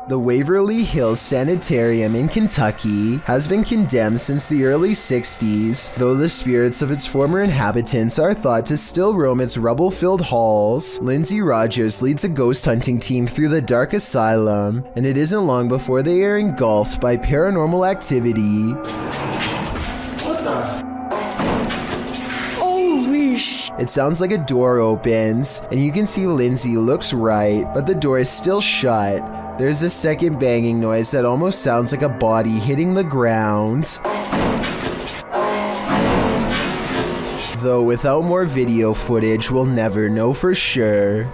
The Waverly Hills Sanitarium in Kentucky has been condemned since the early 60s, though the spirits of its former inhabitants are thought to still roam its rubble-filled halls. Lindsay Rogers leads a ghost hunting team through the dark asylum, and it isn't long before they are engulfed by paranormal activity. What the? Holy sh! It sounds like a door opens, and you can see Lindsay looks right, but the door is still shut. There's a second banging noise that almost sounds like a body hitting the ground. Though without more video footage, we'll never know for sure.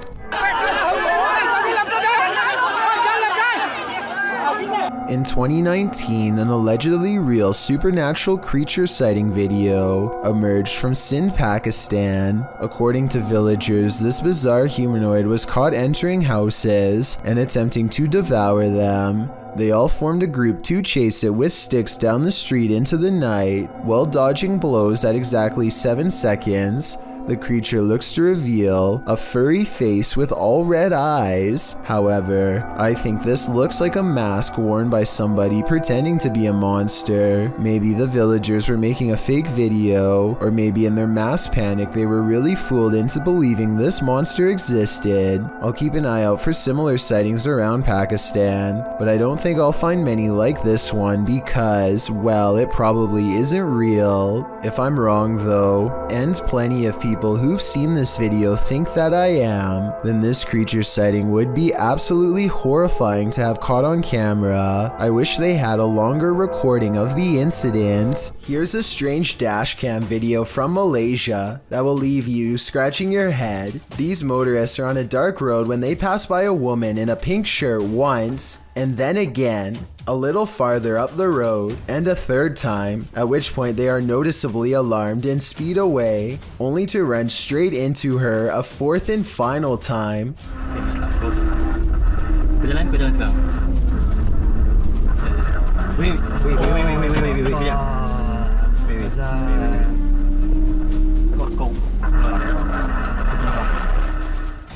In 2019, an allegedly real supernatural creature sighting video emerged from Sindh, Pakistan. According to villagers, this bizarre humanoid was caught entering houses and attempting to devour them. They all formed a group to chase it with sticks down the street into the night. While dodging blows at exactly 7 seconds, the creature looks to reveal a furry face with all red eyes. However, I think this looks like a mask worn by somebody pretending to be a monster. Maybe the villagers were making a fake video, or maybe in their mass panic they were really fooled into believing this monster existed. I'll keep an eye out for similar sightings around Pakistan, but I don't think I'll find many like this one because, well, it probably isn't real. If I'm wrong though, and plenty of people who've seen this video think that I am, then this creature sighting would be absolutely horrifying to have caught on camera. I wish they had a longer recording of the incident. Here's a strange dashcam video from Malaysia that will leave you scratching your head. These motorists are on a dark road when they pass by a woman in a pink shirt once, and then again, a little farther up the road, and a third time, at which point they are noticeably alarmed and speed away, only to run straight into her a fourth and final time.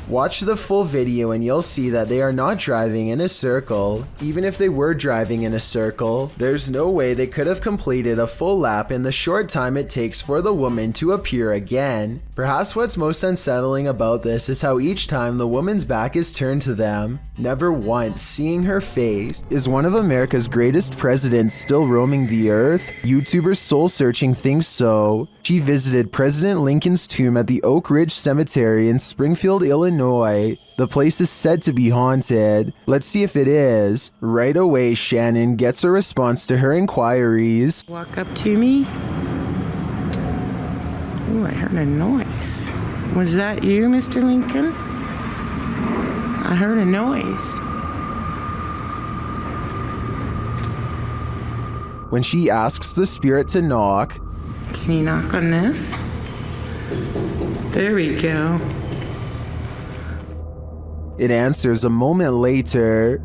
Watch the full video and you'll see that they are not driving in a circle. Even if they were driving in a circle, there's no way they could have completed a full lap in the short time it takes for the woman to appear again. Perhaps what's most unsettling about this is how each time the woman's back is turned to them, never once seeing her face. Is one of America's greatest presidents still roaming the earth? YouTuber Soul Searching thinks so. She visited President Lincoln's tomb at the Oak Ridge Cemetery in Springfield, Illinois. The place is said to be haunted. Let's see if it is. Right away, Shannon gets a response to her inquiries. Walk up to me. Ooh, I heard a noise. Was that you, Mr. Lincoln? I heard a noise. When she asks the spirit to knock, can you knock on this? There we go. It answers a moment later.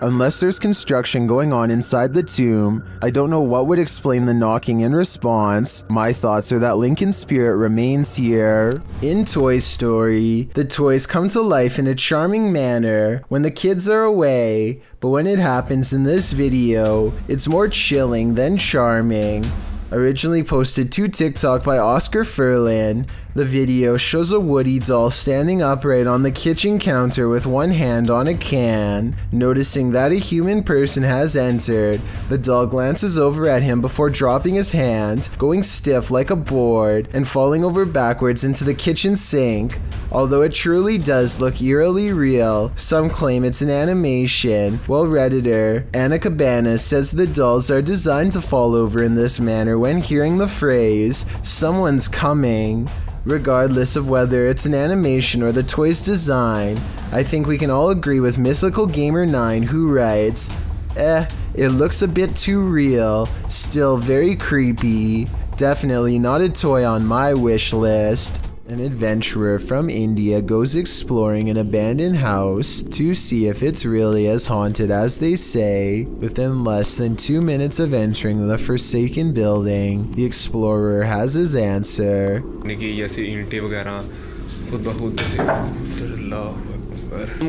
Unless there's construction going on inside the tomb, I don't know what would explain the knocking in response. My thoughts are that Lincoln's spirit remains here. In Toy Story, the toys come to life in a charming manner when the kids are away, but when it happens in this video, it's more chilling than charming. Originally posted to TikTok by Oscar Furlan, the video shows a Woody doll standing upright on the kitchen counter with one hand on a can. Noticing that a human person has entered, the doll glances over at him before dropping his hand, going stiff like a board, and falling over backwards into the kitchen sink. Although it truly does look eerily real, some claim it's an animation, while Redditor Anna Cabana says the dolls are designed to fall over in this manner when hearing the phrase, "Someone's coming." Regardless of whether it's an animation or the toy's design, I think we can all agree with Mythical Gamer 9 who writes, it looks a bit too real, still very creepy, definitely not a toy on my wish list. An adventurer from India goes exploring an abandoned house to see if it's really as haunted as they say. Within less than 2 minutes of entering the forsaken building, the explorer has his answer.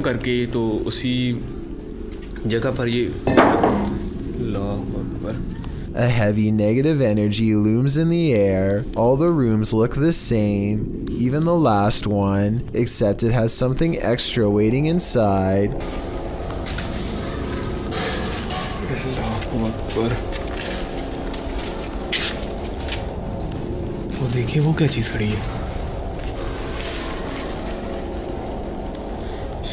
करके तो उसी जगह पर ये A heavy negative energy looms in the air. All the rooms look the same, even the last one, except it has something extra waiting inside. वो देखिए वो क्या चीज़ खड़ी है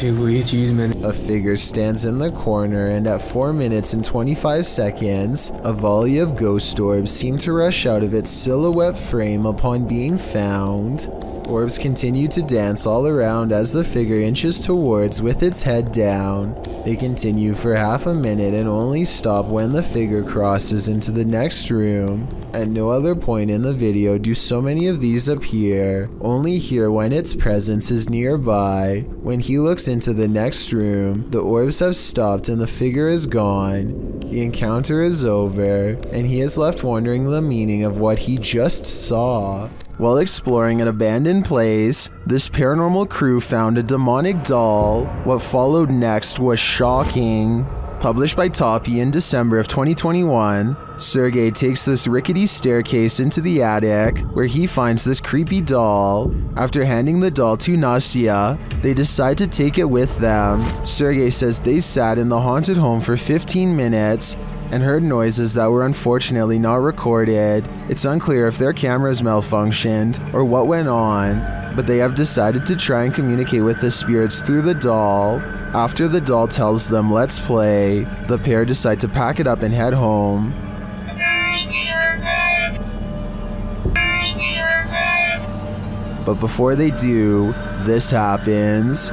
A figure stands in the corner, and at 4 minutes and 25 seconds, a volley of ghost orbs seem to rush out of its silhouette frame upon being found. Orbs continue to dance all around as the figure inches towards with its head down. They continue for half a minute and only stop when the figure crosses into the next room. At no other point in the video do so many of these appear, only here when its presence is nearby. When he looks into the next room, the orbs have stopped and the figure is gone. The encounter is over, and he is left wondering the meaning of what he just saw. While exploring an abandoned place, this paranormal crew found a demonic doll. What followed next was shocking. Published by Toppy in December of 2021, Sergey takes this rickety staircase into the attic where he finds this creepy doll. After handing the doll to Nastya, they decide to take it with them. Sergey says they sat in the haunted home for 15 minutes and heard noises that were unfortunately not recorded. It's unclear if their cameras malfunctioned or what went on, but they have decided to try and communicate with the spirits through the doll. After the doll tells them let's play, the pair decide to pack it up and head home. But before they do, this happens.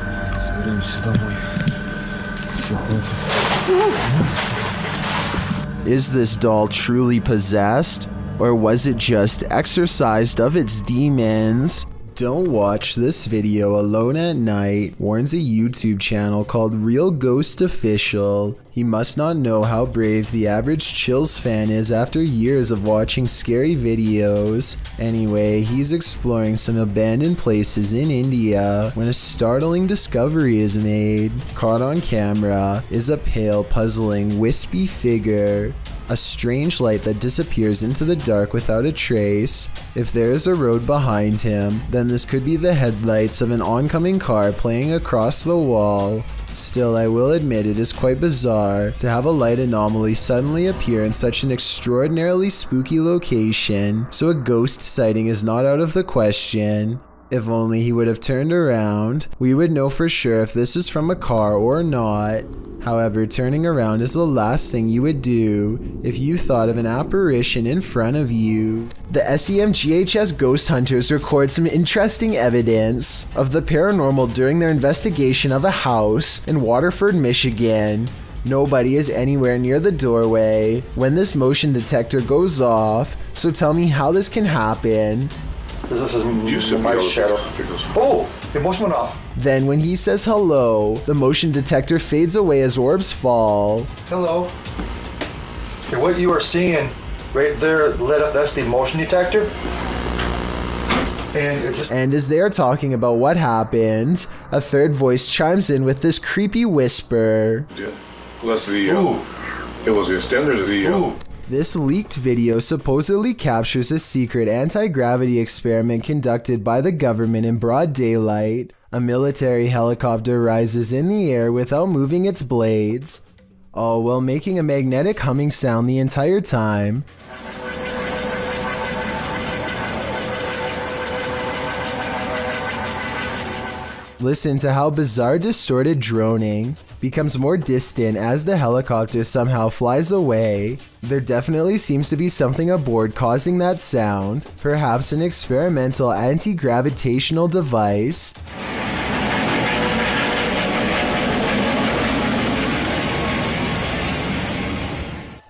Is this doll truly possessed, or was it just exorcised of its demons? Don't watch this video alone at night, warns a YouTube channel called Real Ghost Official. He must not know how brave the average Chills fan is after years of watching scary videos. Anyway, he's exploring some abandoned places in India when a startling discovery is made. Caught on camera is a pale, puzzling, wispy figure. A strange light that disappears into the dark without a trace. If there is a road behind him, then this could be the headlights of an oncoming car playing across the wall. Still, I will admit it is quite bizarre to have a light anomaly suddenly appear in such an extraordinarily spooky location, so a ghost sighting is not out of the question. If only he would have turned around, we would know for sure if this is from a car or not. However, turning around is the last thing you would do if you thought of an apparition in front of you. The SEMGHS ghost hunters record some interesting evidence of the paranormal during their investigation of a house in Waterford, Michigan. Nobody is anywhere near the doorway when this motion detector goes off, so tell me how this can happen. This is my shadow. Oh, the motion went off. Then when he says hello, the motion detector fades away as orbs fall. Hello. Okay, what you are seeing right there lit up, that's the motion detector. And as they are talking about what happened, a third voice chimes in with this creepy whisper. Yeah. Plus the, it was the extender of the, This leaked video supposedly captures a secret anti-gravity experiment conducted by the government in broad daylight. A military helicopter rises in the air without moving its blades, all while making a magnetic humming sound the entire time. Listen to how bizarre distorted droning becomes more distant as the helicopter somehow flies away. There definitely seems to be something aboard causing that sound, perhaps an experimental anti-gravitational device.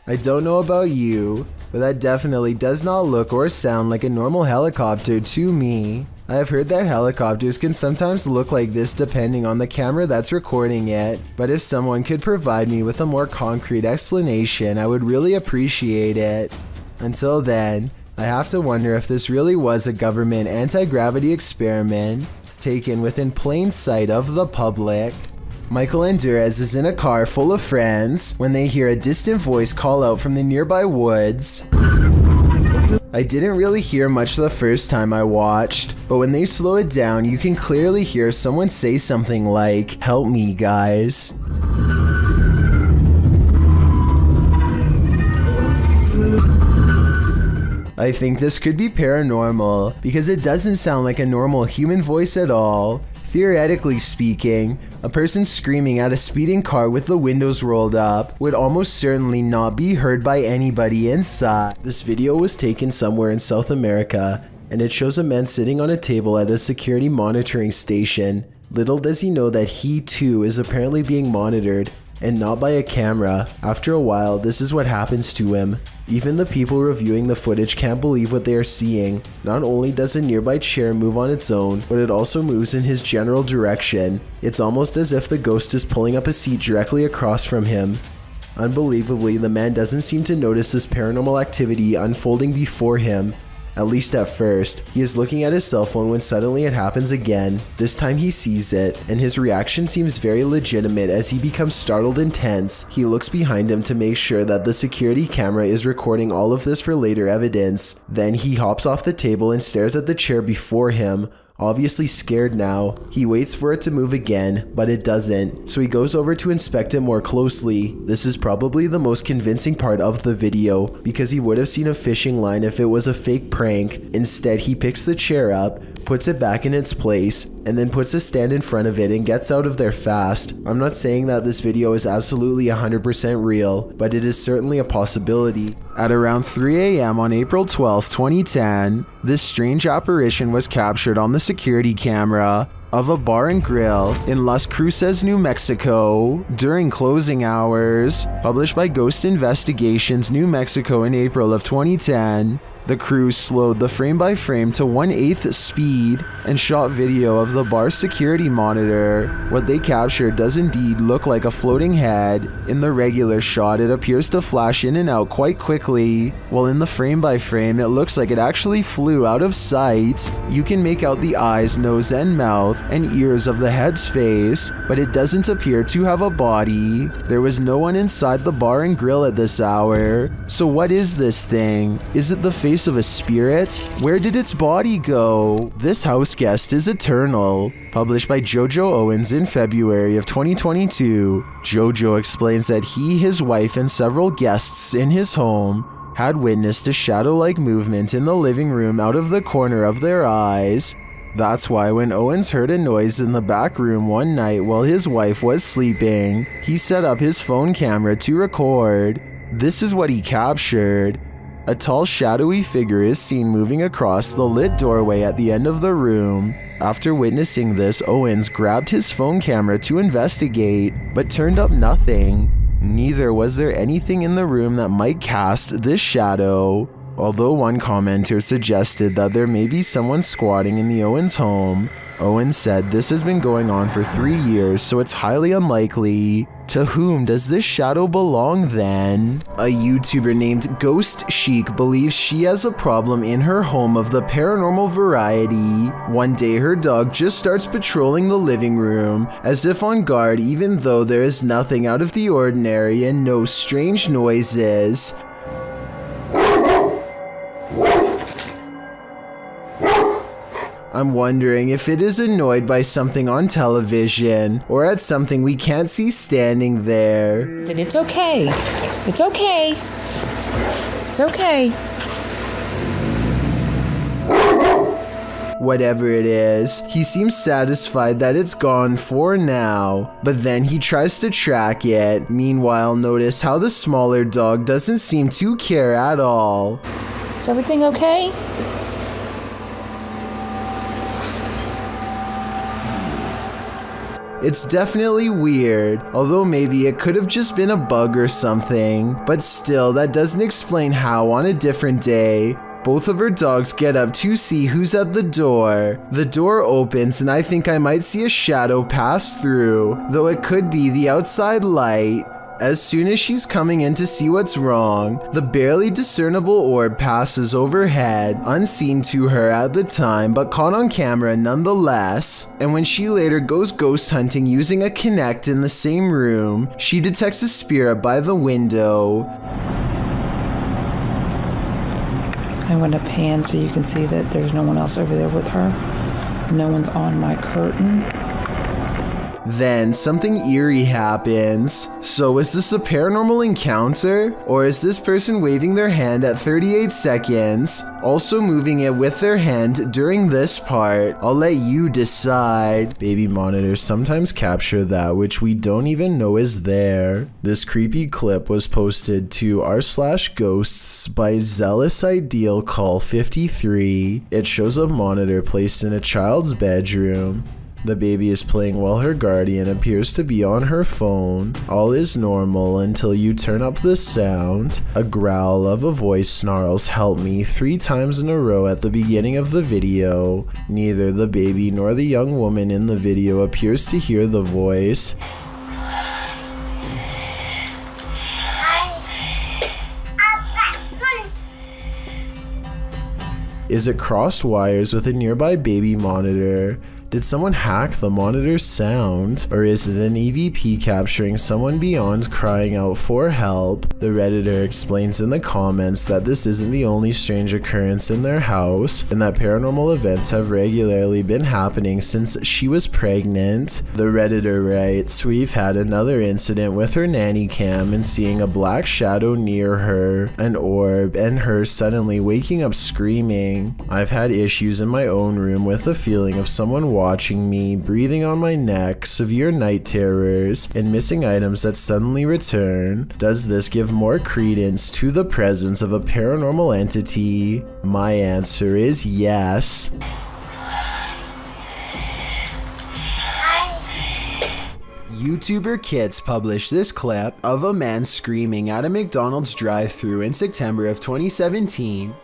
I don't know about you, but that definitely does not look or sound like a normal helicopter to me. I have heard that helicopters can sometimes look like this depending on the camera that's recording it, but if someone could provide me with a more concrete explanation, I would really appreciate it. Until then, I have to wonder if this really was a government anti-gravity experiment taken within plain sight of the public. Michael Andurez is in a car full of friends when they hear a distant voice call out from the nearby woods. I didn't really hear much the first time I watched, but when they slow it down, you can clearly hear someone say something like, "Help me, guys." I think this could be paranormal because it doesn't sound like a normal human voice at all. Theoretically speaking, a person screaming at a speeding car with the windows rolled up would almost certainly not be heard by anybody inside. This video was taken somewhere in South America, and it shows a man sitting on a table at a security monitoring station. Little does he know that he too is apparently being monitored, and not by a camera. After a while, this is what happens to him. Even the people reviewing the footage can't believe what they are seeing. Not only does a nearby chair move on its own, but it also moves in his general direction. It's almost as if the ghost is pulling up a seat directly across from him. Unbelievably, the man doesn't seem to notice this paranormal activity unfolding before him. At least at first. He is looking at his cell phone when suddenly it happens again. This time he sees it, and his reaction seems very legitimate as he becomes startled and tense. He looks behind him to make sure that the security camera is recording all of this for later evidence. Then he hops off the table and stares at the chair before him. Obviously scared now. He waits for it to move again, but it doesn't, so he goes over to inspect it more closely. This is probably the most convincing part of the video, because he would have seen a fishing line if it was a fake prank. Instead, he picks the chair up, puts it back in its place, and then puts a stand in front of it and gets out of there fast. I'm not saying that this video is absolutely 100% real, but it is certainly a possibility. At around 3 a.m. on April 12, 2010, this strange apparition was captured on the security camera of a bar and grill in Las Cruces, New Mexico during closing hours. Published by Ghost Investigations, New Mexico in April of 2010. The crew slowed the frame-by-frame to 1/8 speed and shot video of the bar's security monitor. What they captured does indeed look like a floating head. In the regular shot, it appears to flash in and out quite quickly, while in the frame-by-frame, it looks like it actually flew out of sight. You can make out the eyes, nose, and mouth, and ears of the head's face, but it doesn't appear to have a body. There was no one inside the bar and grill at this hour. So what is this thing? Is it the face of a spirit? Where did its body go? This house guest is eternal. Published by Jojo Owens in February of 2022. Jojo explains that he, his wife, and several guests in his home had witnessed a shadow-like movement in the living room out of the corner of their eyes. That's why when Owens heard a noise in the back room one night while his wife was sleeping, he set up his phone camera to record. This is what he captured. A tall, shadowy figure is seen moving across the lit doorway at the end of the room. After witnessing this, Owens grabbed his phone camera to investigate, but turned up nothing. Neither was there anything in the room that might cast this shadow. Although one commenter suggested that there may be someone squatting in the Owens home, Owens said this has been going on for 3 years, so it's highly unlikely. To whom does this shadow belong then? A YouTuber named Ghost Chic believes she has a problem in her home of the paranormal variety. One day her dog just starts patrolling the living room, as if on guard even though there is nothing out of the ordinary and no strange noises. I'm wondering if it is annoyed by something on television, or at something we can't see standing there. It's okay. It's okay. It's okay. Whatever it is, he seems satisfied that it's gone for now, but then he tries to track it. Meanwhile, notice how the smaller dog doesn't seem to care at all. Is everything okay? It's definitely weird, although maybe it could have just been a bug or something, but still that doesn't explain how on a different day, Both of her dogs get up to see who's at the door. The door opens and I think I might see a shadow pass through, though it could be the outside light. As soon as she's coming in to see what's wrong, the barely discernible orb passes overhead, unseen to her at the time but caught on camera nonetheless. And when she later goes ghost hunting using a Kinect in the same room, she detects a spirit by the window. I'm going to pan so you can see that there's no one else over there with her. No one's on my curtain. Then something eerie happens. So is this a paranormal encounter? Or is this person waving their hand at 38 seconds, also moving it with their hand during this part? I'll let you decide. Baby monitors sometimes capture that which we don't even know is there. This creepy clip was posted to r/ghosts by Zealous Ideal Call 53. It shows a monitor placed in a child's bedroom. The baby is playing while her guardian appears to be on her phone. All is normal until you turn up the sound. A growl of a voice snarls "help me" 3 times in a row at the beginning of the video. Neither the baby nor the young woman in the video appears to hear the voice. Is it crossed wires with a nearby baby monitor? Did someone hack the monitor's sound? Or is it an EVP capturing someone beyond crying out for help? The Redditor explains in the comments that this isn't the only strange occurrence in their house, and that paranormal events have regularly been happening since she was pregnant. The Redditor writes, "We've had another incident with her nanny cam and seeing a black shadow near her, an orb, and her suddenly waking up screaming. I've had issues in my own room with the feeling of someone watching me, breathing on my neck, severe night terrors, and missing items that suddenly return. Does this give more credence to the presence of a paranormal entity? My answer is yes." YouTuber Kits published this clip of a man screaming at a McDonald's drive-thru in September of 2017.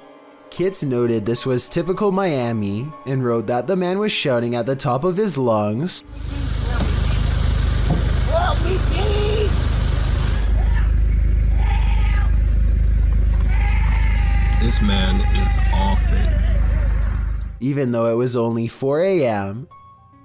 Kits noted this was typical Miami and wrote that the man was shouting at the top of his lungs, "Help me, please!" This man is off it. Even though it was only 4 a.m.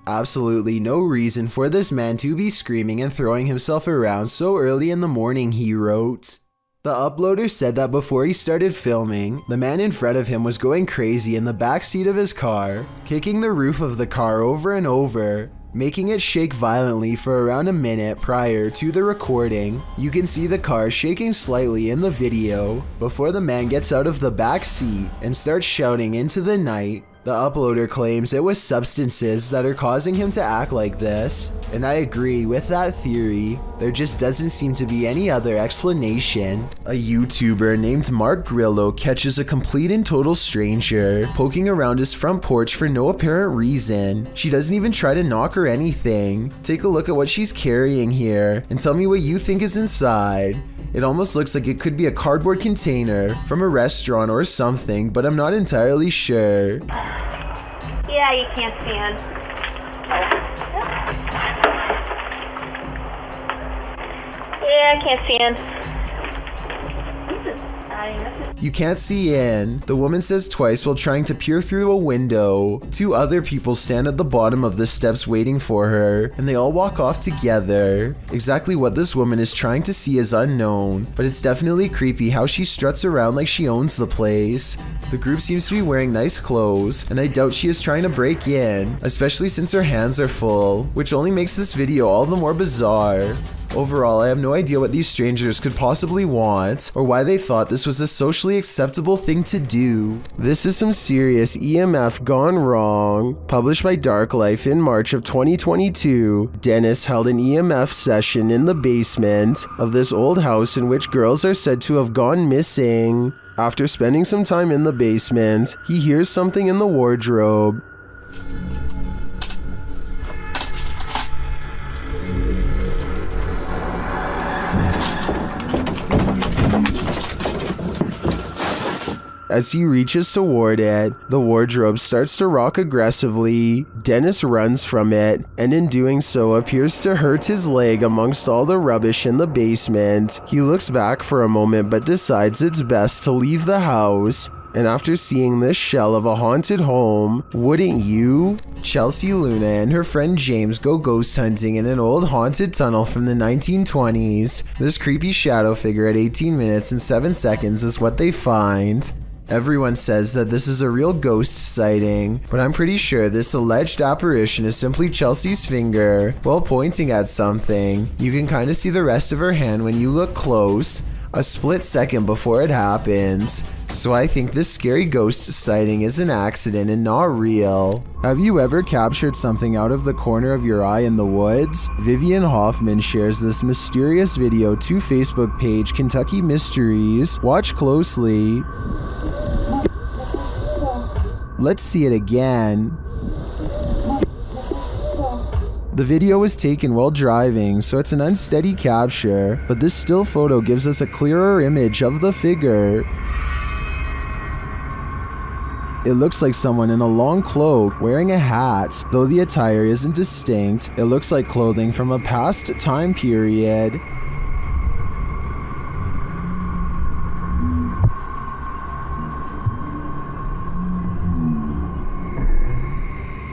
Absolutely no reason for this man to be screaming and throwing himself around so early in the morning, he wrote. The uploader said that before he started filming, the man in front of him was going crazy in the back seat of his car, kicking the roof of the car over and over, making it shake violently for around a minute prior to the recording. You can see the car shaking slightly in the video before the man gets out of the back seat and starts shouting into the night. The uploader claims it was substances that are causing him to act like this, and I agree with that theory. There just doesn't seem to be any other explanation. A YouTuber named Mark Grillo catches a complete and total stranger poking around his front porch for no apparent reason. She doesn't even try to knock or anything. Take a look at what she's carrying here and tell me what you think is inside. It almost looks like it could be a cardboard container from a restaurant or something, but I'm not entirely sure. Yeah, you can't see in. Yeah, I can't see in. You can't see in, the woman says twice while trying to peer through a window. 2 other people stand at the bottom of the steps waiting for her, and they all walk off together. Exactly what this woman is trying to see is unknown, but it's definitely creepy how she struts around like she owns the place. The group seems to be wearing nice clothes, and I doubt she is trying to break in, especially since her hands are full, which only makes this video all the more bizarre. Overall, I have no idea what these strangers could possibly want, or why they thought this was a socially acceptable thing to do. This is some serious EMF gone wrong. Published by Dark Life in March of 2022, Dennis held an EMF session in the basement of this old house in which girls are said to have gone missing. After spending some time in the basement, he hears something in the wardrobe. As he reaches toward it, the wardrobe starts to rock aggressively. Dennis runs from it, and in doing so appears to hurt his leg amongst all the rubbish in the basement. He looks back for a moment but decides it's best to leave the house. And after seeing this shell of a haunted home, wouldn't you? Chelsea Luna and her friend James go ghost hunting in an old haunted tunnel from the 1920s. This creepy shadow figure at 18 minutes and 7 seconds is what they find. Everyone says that this is a real ghost sighting, but I'm pretty sure this alleged apparition is simply Chelsea's finger while pointing at something. You can kind of see the rest of her hand when you look close, a split second before it happens. So I think this scary ghost sighting is an accident and not real. Have you ever captured something out of the corner of your eye in the woods? Vivian Hoffman shares this mysterious video to Facebook page Kentucky Mysteries. Watch closely. Let's see it again. The video was taken while driving, so it's an unsteady capture, but this still photo gives us a clearer image of the figure. It looks like someone in a long cloak wearing a hat. Though the attire isn't distinct, it looks like clothing from a past time period.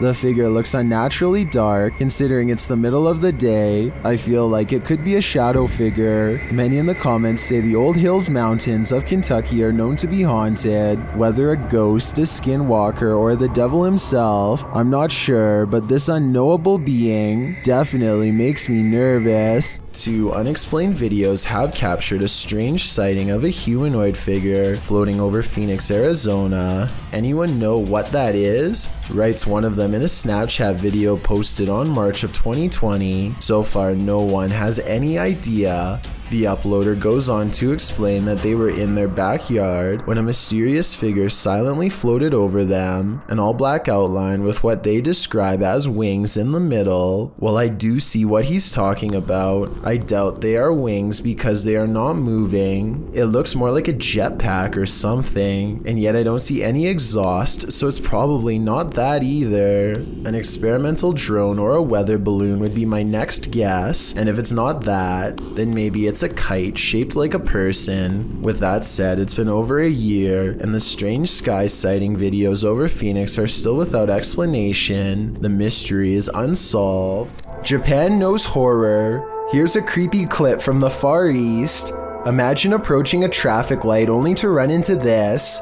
The figure looks unnaturally dark, considering it's the middle of the day. I feel like it could be a shadow figure. Many in the comments say the old hills mountains of Kentucky are known to be haunted. Whether a ghost, a skinwalker, or the devil himself, I'm not sure, but this unknowable being definitely makes me nervous. 2 unexplained videos have captured a strange sighting of a humanoid figure floating over Phoenix, Arizona. Anyone know what that is? Writes one of them in a Snapchat video posted on March of 2020. So far, no one has any idea. The uploader goes on to explain that they were in their backyard when a mysterious figure silently floated over them, an all-black outline with what they describe as wings in the middle. While I do see what he's talking about, I doubt they are wings because they are not moving. It looks more like a jetpack or something, and yet I don't see any exhaust, so it's probably not that either. An experimental drone or a weather balloon would be my next guess, and if it's not that, then maybe it's a kite shaped like a person. With that said, it's been over a year, and the strange sky sighting videos over Phoenix are still without explanation. The mystery is unsolved. Japan knows horror. Here's a creepy clip from the Far East. Imagine approaching a traffic light only to run into this.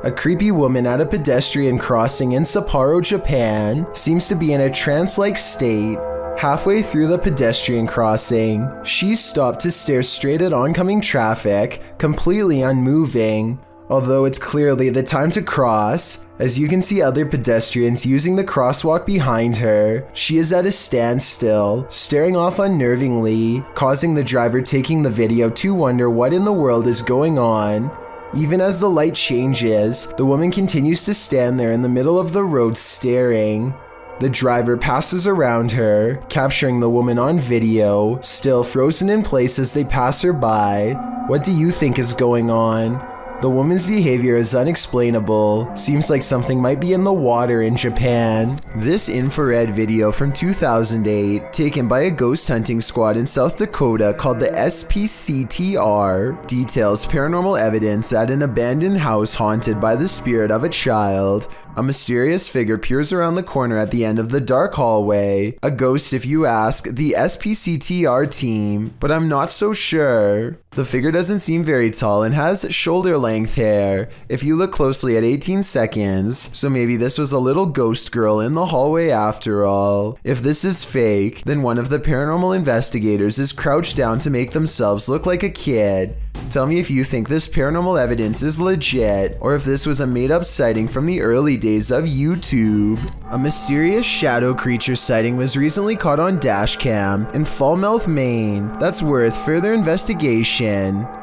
A creepy woman at a pedestrian crossing in Sapporo, Japan, seems to be in a trance-like state. Halfway through the pedestrian crossing, she stopped to stare straight at oncoming traffic, completely unmoving. Although it's clearly the time to cross, as you can see other pedestrians using the crosswalk behind her, she is at a standstill, staring off unnervingly, causing the driver taking the video to wonder what in the world is going on. Even as the light changes, the woman continues to stand there in the middle of the road staring. The driver passes around her, capturing the woman on video, still frozen in place as they pass her by. What do you think is going on? The woman's behavior is unexplainable. Seems like something might be in the water in Japan. This infrared video from 2008, taken by a ghost hunting squad in South Dakota called the SPCTR, details paranormal evidence at an abandoned house haunted by the spirit of a child. A mysterious figure peers around the corner at the end of the dark hallway. A ghost if you ask the SPCTR team, but I'm not so sure. The figure doesn't seem very tall and has shoulder-length hair, if you look closely at 18 seconds, so maybe this was a little ghost girl in the hallway after all. If this is fake, then one of the paranormal investigators is crouched down to make themselves look like a kid. Tell me if you think this paranormal evidence is legit, or if this was a made-up sighting from the early days of YouTube. A mysterious shadow creature sighting was recently caught on dashcam in Falmouth, Maine. That's worth further investigation.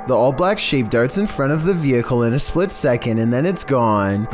The all-black shape darts in front of the vehicle in a split second and then it's gone.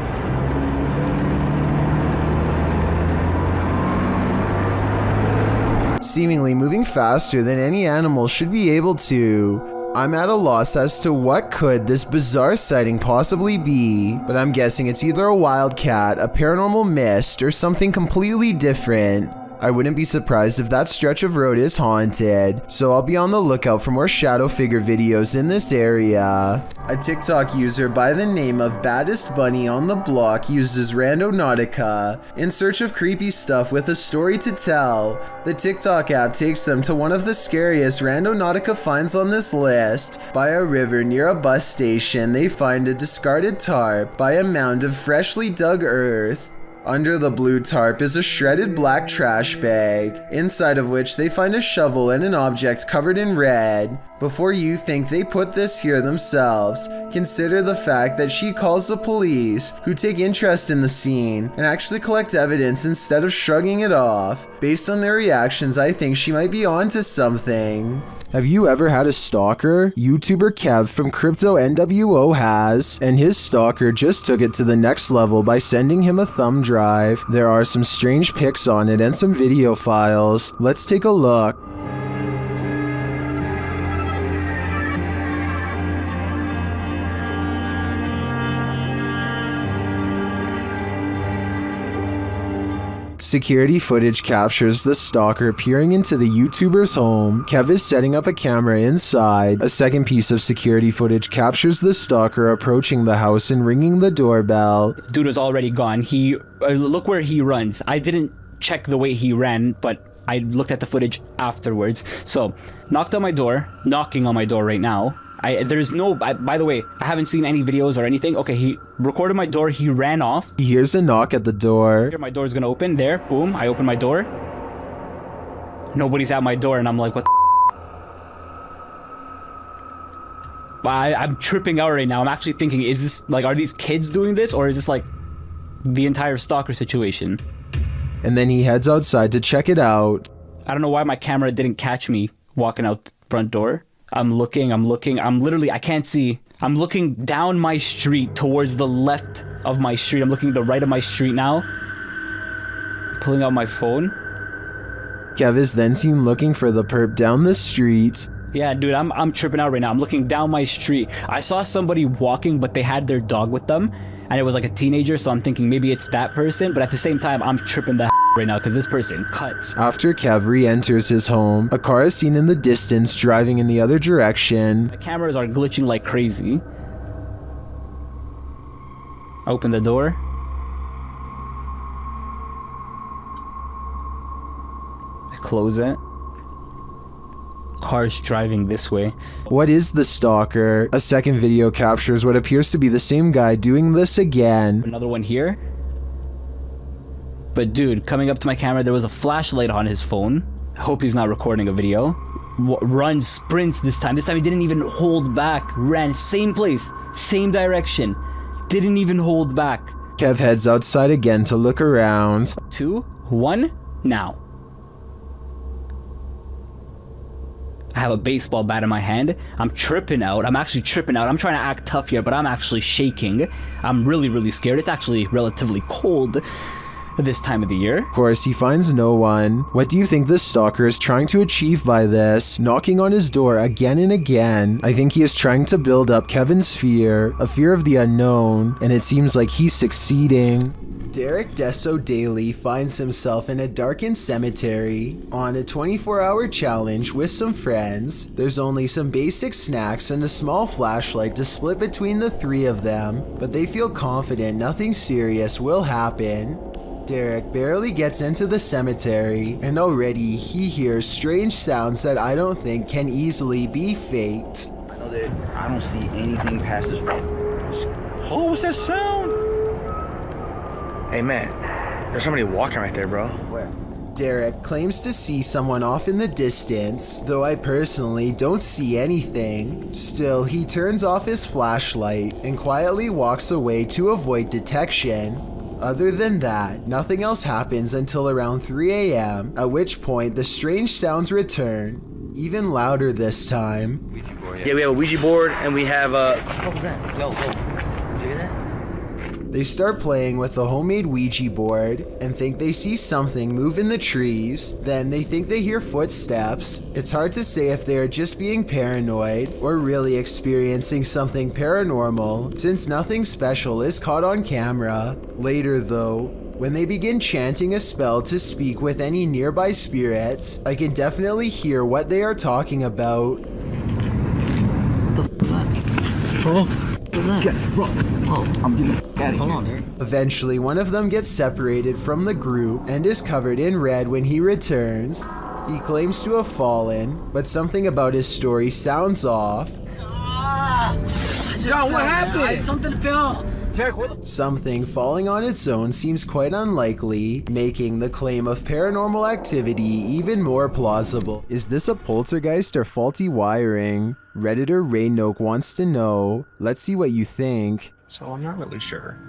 Seemingly moving faster than any animal should be able to. I'm at a loss as to what could this bizarre sighting possibly be, but I'm guessing it's either a wildcat, a paranormal mist, or something completely different. I wouldn't be surprised if that stretch of road is haunted, so I'll be on the lookout for more shadow figure videos in this area. A TikTok user by the name of Baddest Bunny on the Block uses Randonautica in search of creepy stuff with a story to tell. The TikTok app takes them to one of the scariest Randonautica finds on this list. By a river near a bus station, they find a discarded tarp by a mound of freshly dug earth. Under the blue tarp is a shredded black trash bag, inside of which they find a shovel and an object covered in red. Before you think they put this here themselves, consider the fact that she calls the police, who take interest in the scene and actually collect evidence instead of shrugging it off. Based on their reactions, I think she might be onto something. Have you ever had a stalker? YouTuber Kev from Crypto NWO has, and his stalker just took it to the next level by sending him a thumb drive. There are some strange pics on it and some video files. Let's take a look. Security footage captures the stalker peering into the YouTuber's home. Kev is setting up a camera inside. A second piece of security footage captures the stalker approaching the house and ringing the doorbell. Dude was already gone. Look where he runs. I didn't check the way he ran, but I looked at the footage afterwards. So, knocking on my door right now. By the way, I haven't seen any videos or anything. Okay, he recorded my door, he ran off. He hears a knock at the door. My door's gonna open, there, boom, I open my door. Nobody's at my door, and I'm like, what the I'm tripping out right now. I'm actually thinking, is this, like, are these kids doing this, or is this, like, the entire stalker situation? And then he heads outside to check it out. I don't know why my camera didn't catch me walking out the front door. I'm looking, I can't see. I'm looking down my street towards the left of my street. I'm looking to the right of my street now. I'm pulling out my phone. Kev is then seen looking for the perp down the street. Yeah, dude, I'm tripping out right now. I'm looking down my street. I saw somebody walking, but they had their dog with them. And it was like a teenager, so I'm thinking maybe it's that person. But at the same time, I'm tripping the right now because this person cut. After Kev re-enters his home, a car is seen in the distance driving in the other direction. My cameras are glitching like crazy. Open the door. I close it. Car's driving this way. What is the stalker? A second video captures what appears to be the same guy doing this again. Another one here. But dude, coming up to my camera, there was a flashlight on his phone. I hope he's not recording a video. Runs, sprints this time. This time he didn't even hold back. Ran, same place, same direction. Didn't even hold back. Kev heads outside again to look around. 2, 1, now. I have a baseball bat in my hand. I'm tripping out. I'm actually tripping out. I'm trying to act tough here, but I'm actually shaking. I'm really, really scared. It's actually relatively cold this time of the year. Of course, he finds no one. What do you think the stalker is trying to achieve by this? Knocking on his door again and again. I think he is trying to build up Kevin's fear, a fear of the unknown, and it seems like he's succeeding. Derek Desso Daly finds himself in a darkened cemetery on a 24-hour challenge with some friends. There's only some basic snacks and a small flashlight to split between the three of them, but they feel confident nothing serious will happen. Derek barely gets into the cemetery, and already he hears strange sounds that I don't think can easily be faked. I know that I don't see anything past this road. Oh, what's that sound? Hey man, there's somebody walking right there, bro. Where? Derek claims to see someone off in the distance, though I personally don't see anything. Still, he turns off his flashlight and quietly walks away to avoid detection. Other than that, nothing else happens until around 3 a.m., at which point the strange sounds return, even louder this time. Ouija board, yeah, we have a Ouija board and we have a... Yo, look at that. They start playing with the homemade Ouija board and think they see something move in the trees. Then they think they hear footsteps. It's hard to say if they are just being paranoid or really experiencing something paranormal, since nothing special is caught on camera. Later though, when they begin chanting a spell to speak with any nearby spirits, I can definitely hear what they are talking about. Eventually, one of them gets separated from the group and is covered in red when he returns. He claims to have fallen, but something about his story sounds off. John, what happened? Something fell. Something falling on its own seems quite unlikely, making the claim of paranormal activity even more plausible. Is this a poltergeist or faulty wiring? Redditor Raynoke wants to know. Let's see what you think. So I'm not really sure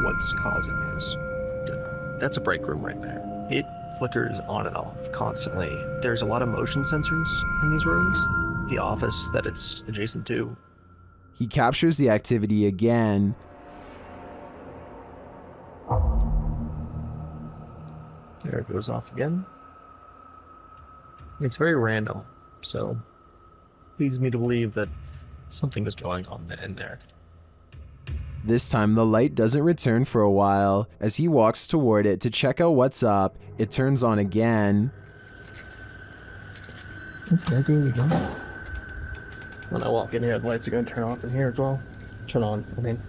what's causing this. That's a break room right there. It flickers on and off constantly. There's a lot of motion sensors in these rooms. The office that it's adjacent to. He captures the activity again. There it goes off again. It's very random, so leads me to believe that something is going on in there. This time the light doesn't return for a while. As he walks toward it to check out what's up, it turns on again. There goes again. When I walk in here, the lights are going to turn off in here as well. Turn on, I mean.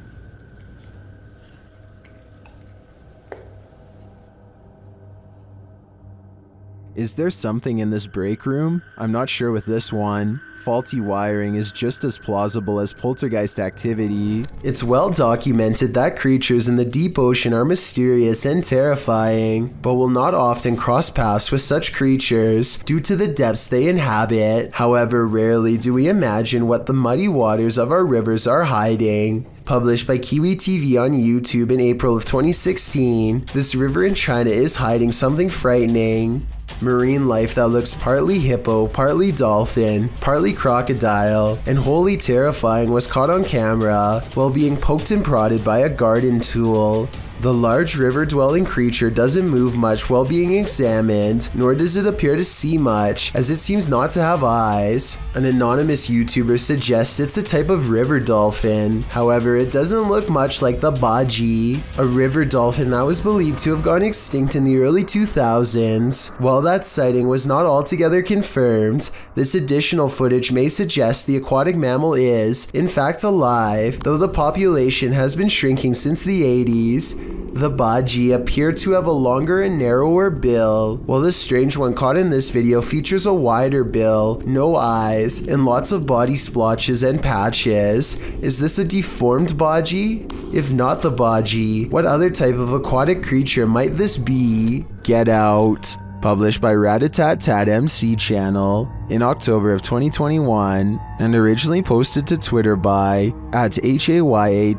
Is there something in this break room? I'm not sure with this one. Faulty wiring is just as plausible as poltergeist activity. It's well documented that creatures in the deep ocean are mysterious and terrifying, but will not often cross paths with such creatures due to the depths they inhabit. However, rarely do we imagine what the muddy waters of our rivers are hiding. Published by Kiwi TV on YouTube in April of 2016, this river in China is hiding something frightening. Marine life that looks partly hippo, partly dolphin, partly crocodile, and wholly terrifying was caught on camera while being poked and prodded by a garden tool. The large river-dwelling creature doesn't move much while being examined, nor does it appear to see much, as it seems not to have eyes. An anonymous YouTuber suggests it's a type of river dolphin. However, it doesn't look much like the baji, a river dolphin that was believed to have gone extinct in the early 2000s. While that sighting was not altogether confirmed, this additional footage may suggest the aquatic mammal is, in fact, alive, though the population has been shrinking since the 80s. The baji appear to have a longer and narrower bill, while the strange one caught in this video features a wider bill, no eyes, and lots of body splotches and patches. Is this a deformed baji? If not the baji, what other type of aquatic creature might this be? Get Out. Published by Ratatat MC channel in October of 2021 and originally posted to Twitter by @HAYATIJTS.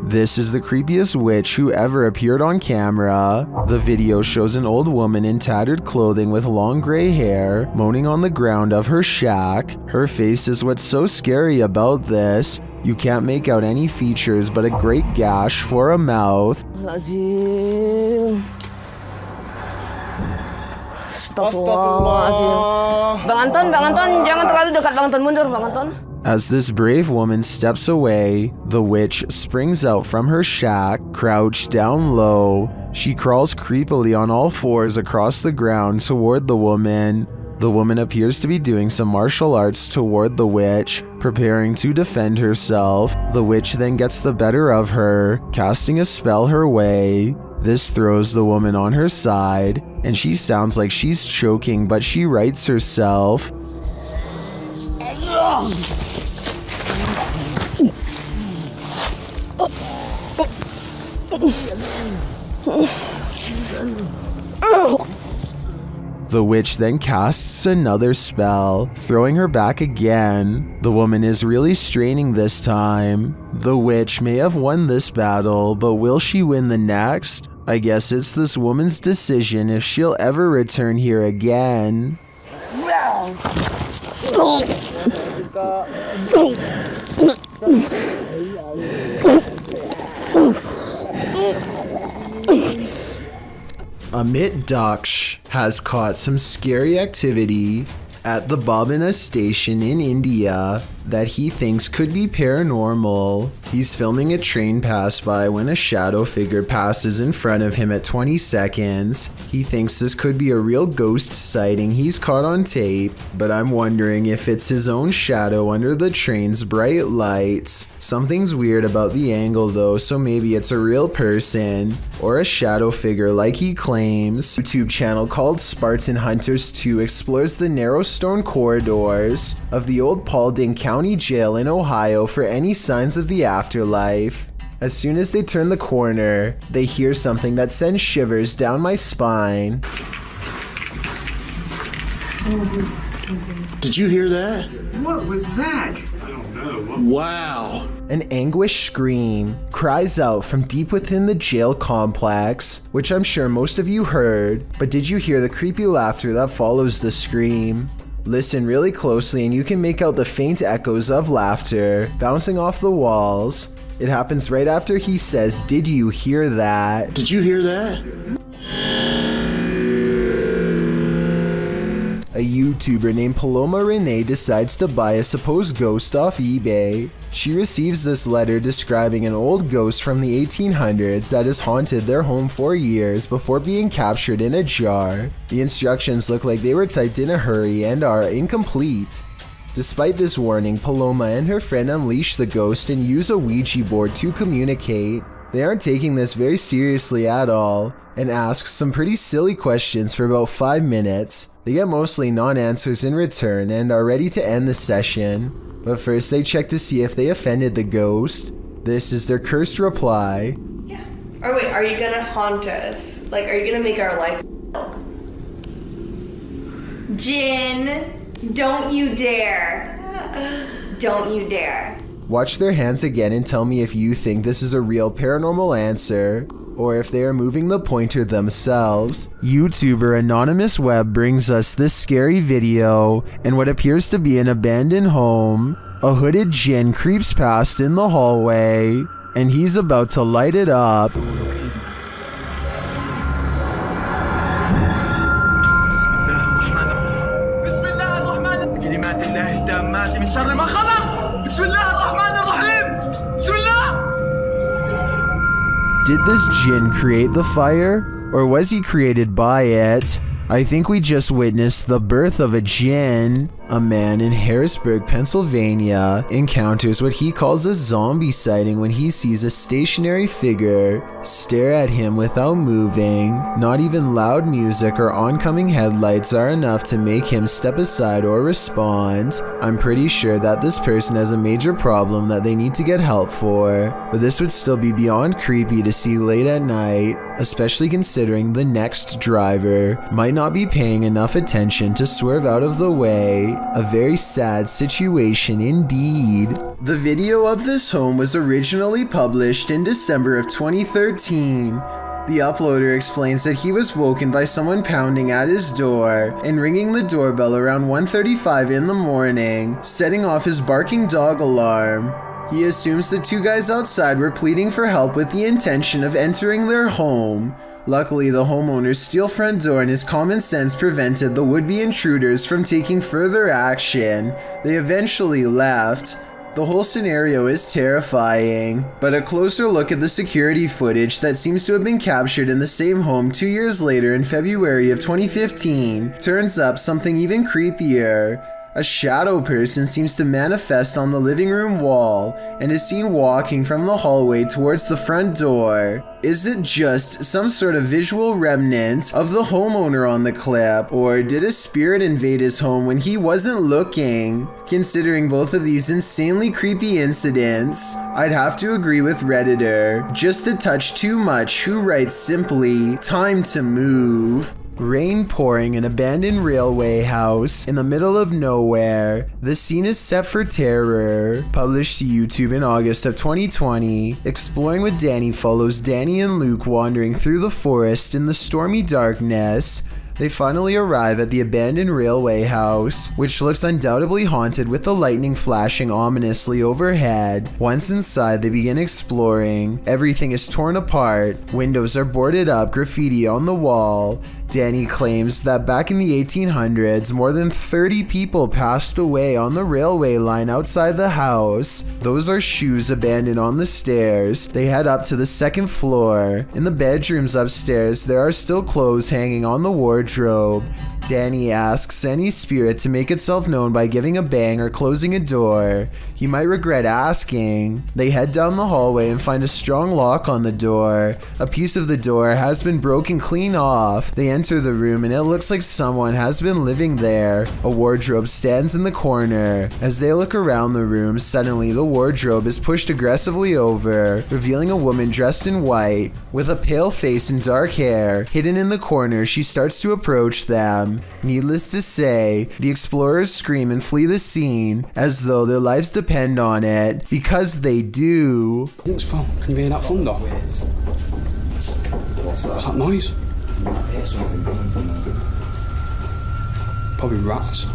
This is the creepiest witch who ever appeared on camera. The video shows an old woman in tattered clothing with long gray hair moaning on the ground of her shack. Her face is what's so scary about this. You can't make out any features but a great gash for a mouth. Astagfirullah. Bang Anton, jangan terlalu dekat. Bang Anton, mundur, Bang Anton. As this brave woman steps away, the witch springs out from her shack, crouched down low. She crawls creepily on all fours across the ground toward the woman. The woman appears to be doing some martial arts toward the witch, preparing to defend herself. The witch then gets the better of her, casting a spell her way. This throws the woman on her side, and she sounds like she's choking, but she rights herself. The witch then casts another spell, throwing her back again. The woman is really straining this time. The witch may have won this battle, but will she win the next? I guess it's this woman's decision if she'll ever return here again. Amit Daksh has caught some scary activity at the Babina station in India that he thinks could be paranormal. He's filming a train pass by when a shadow figure passes in front of him at 20 seconds. He thinks this could be a real ghost sighting he's caught on tape, but I'm wondering if it's his own shadow under the train's bright lights. Something's weird about the angle though, so maybe it's a real person or a shadow figure like he claims. YouTube channel called Spartan Hunters 2 explores the narrow stone corridors of the old Paulding County Jail in Ohio for any signs of the afterlife. As soon as they turn the corner, they hear something that sends shivers down my spine. Did you hear that? What was that? Wow. An anguished scream cries out from deep within the jail complex, which I'm sure most of you heard, but did you hear the creepy laughter that follows the scream? Listen really closely and you can make out the faint echoes of laughter bouncing off the walls. It happens right after he says, "Did you hear that?" Did you hear that? A YouTuber named Paloma Renee decides to buy a supposed ghost off eBay. She receives this letter describing an old ghost from the 1800s that has haunted their home for years before being captured in a jar. The instructions look like they were typed in a hurry and are incomplete. Despite this warning, Paloma and her friend unleash the ghost and use a Ouija board to communicate. They aren't taking this very seriously at all and ask some pretty silly questions for about 5 minutes. They get mostly non-answers in return and are ready to end the session. But first they check to see if they offended the ghost. This is their cursed reply. Yeah. Or wait, are you gonna haunt us? Like, are you gonna make our life hell? Jinn, don't you dare. Don't you dare. Watch their hands again and tell me if you think this is a real paranormal answer, or if they are moving the pointer themselves. YouTuber Anonymous Web brings us this scary video in what appears to be an abandoned home. A hooded Jinn creeps past in the hallway, and he's about to light it up. Did this Jinn create the fire, or was he created by it? I think we just witnessed the birth of a Jinn. A man in Harrisburg, Pennsylvania encounters what he calls a zombie sighting when he sees a stationary figure stare at him without moving. Not even loud music or oncoming headlights are enough to make him step aside or respond. I'm pretty sure that this person has a major problem that they need to get help for, but this would still be beyond creepy to see late at night, especially considering the next driver might not be paying enough attention to swerve out of the way. A very sad situation indeed. The video of this home was originally published in December of 2013. The uploader explains that he was woken by someone pounding at his door and ringing the doorbell around 1:35 in the morning, setting off his barking dog alarm. He assumes the two guys outside were pleading for help with the intention of entering their home. Luckily, the homeowner's steel front door and his common sense prevented the would-be intruders from taking further action. They eventually left. The whole scenario is terrifying, but a closer look at the security footage that seems to have been captured in the same home 2 years later in February of 2015 turns up something even creepier. A shadow person seems to manifest on the living room wall and is seen walking from the hallway towards the front door. Is it just some sort of visual remnant of the homeowner on the clip, or did a spirit invade his home when he wasn't looking? Considering both of these insanely creepy incidents, I'd have to agree with Redditor, just a touch too much, who writes simply, "Time to move." Rain pouring an abandoned railway house in the middle of nowhere. The scene is set for terror. Published to YouTube in August of 2020, Exploring with Danny follows Danny and Luke wandering through the forest in the stormy darkness. They finally arrive at the abandoned railway house, which looks undoubtedly haunted with the lightning flashing ominously overhead. Once inside, they begin exploring. Everything is torn apart, windows are boarded up, graffiti on the wall. Danny claims that back in the 1800s, more than 30 people passed away on the railway line outside the house. Those are shoes abandoned on the stairs. They head up to the second floor. In the bedrooms upstairs, there are still clothes hanging on the wardrobe. Danny asks any spirit to make itself known by giving a bang or closing a door. He might regret asking. They head down the hallway and find a strong lock on the door. A piece of the door has been broken clean off. They enter the room and it looks like someone has been living there. A wardrobe stands in the corner. As they look around the room, suddenly the wardrobe is pushed aggressively over, revealing a woman dressed in white with a pale face and dark hair. Hidden in the corner, she starts to approach them. Needless to say, the explorers scream and flee the scene as though their lives depend on it, because they do. What's conveying that thunder? What's that noise? I hear something coming from there. Probably rats.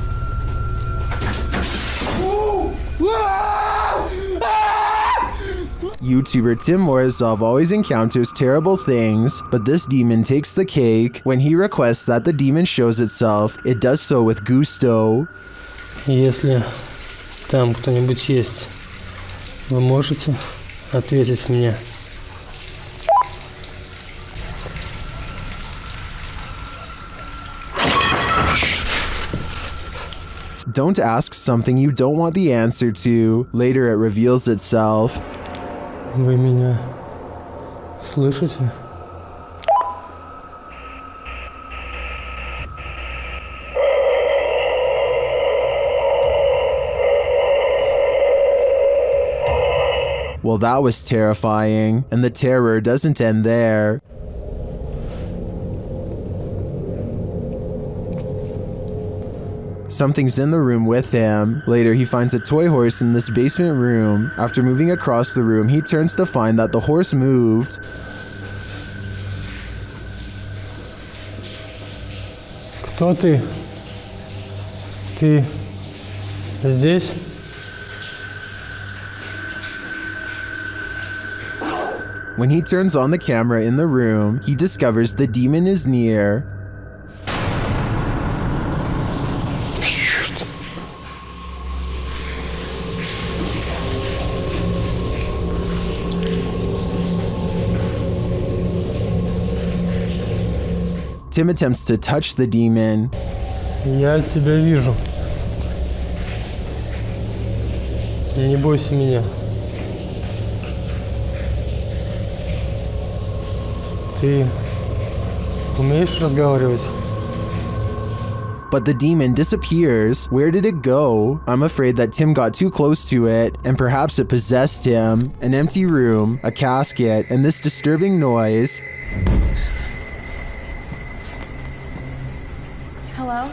YouTuber Tim Morozov always encounters terrible things, but this demon takes the cake. When he requests that the demon shows itself, it does so with gusto. Если там кто-нибудь есть, вы можете ответить мне? Don't ask something you don't want the answer to. Later it reveals itself. Вы меня слышите? Well, that was terrifying, and the terror doesn't end there. Something's in the room with him. Later, he finds a toy horse in this basement room. After moving across the room, he turns to find that the horse moved. Кто ты? Ты здесь? When he turns on the camera in the room, he discovers the demon is near. Tim attempts to touch the demon. Я тебя вижу. Не бойся меня. Ты умеешь разговаривать? But the demon disappears. Where did it go? I'm afraid that Tim got too close to it, and perhaps it possessed him. An empty room, a casket, and this disturbing noise. Hello?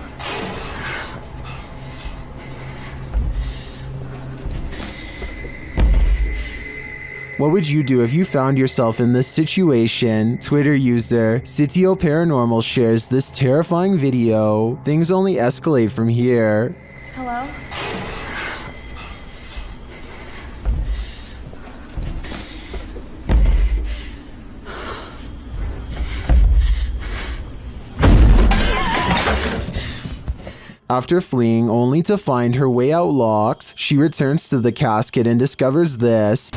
What would you do if you found yourself in this situation? Twitter user Sitio Paranormal shares this terrifying video. Things only escalate from here. Hello? After fleeing only to find her way out locked, she returns to the casket and discovers this.